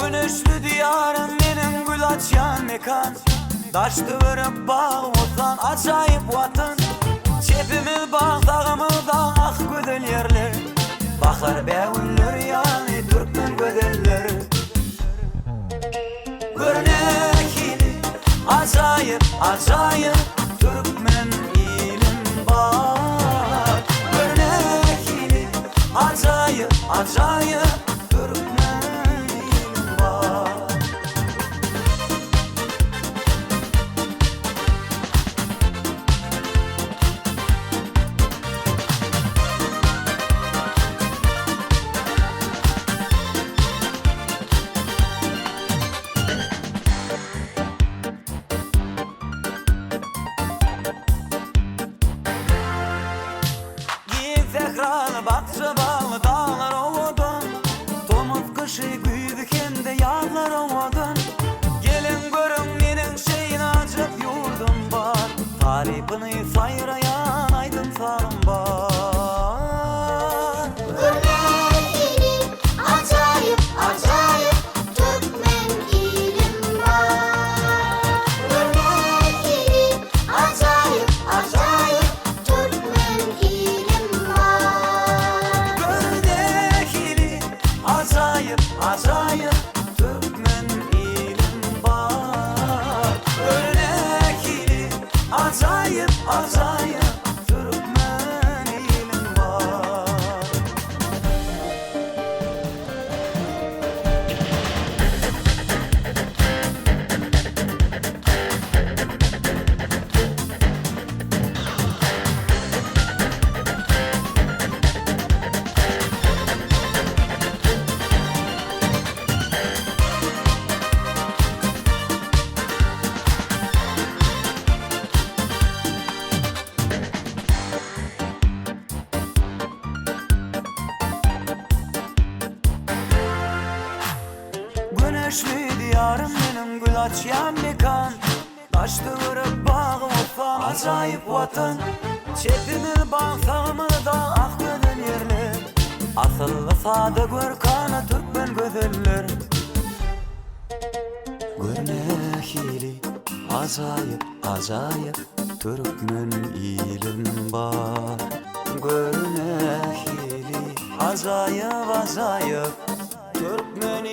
Güneşli diyarım benim gül açan mekan. Daştı verip bağ olsan acayip vatan. Çepimiz bağ dağımız da ah güzel yerler. Bakar beğenler yani Türkmen güzeller. Görnekili acayip acayip Türkmen ilim var. Görnekili acayip acayip Türkmen ilim var. Zehralı bakçı bağlı dağlar ovudun. Domuz kışı güydü kendi yağlar ovudun. Gelin görün benim şeyin acıp yurdum var. Tarifini sayrayan aydın sarım var. Örnek acayip acayip Türkmen ilim var. Örnek acayip acayip Türkmen ilim var. Gördekili acayip acayip Türkmen ilim var. Gördekili acayip acayip Türkmen ilim var. Güneşli diyarım benim gül açyan mekan. Taştı vırıp bağ olsa acayip vatan. Çepimi bağsağımı da ah güzel yerler. Asıllı sade görkanı Türkmen güzeller. Görnekili acayip acayip Türkmen ilim var. Görnekili acayip acayip Türkmen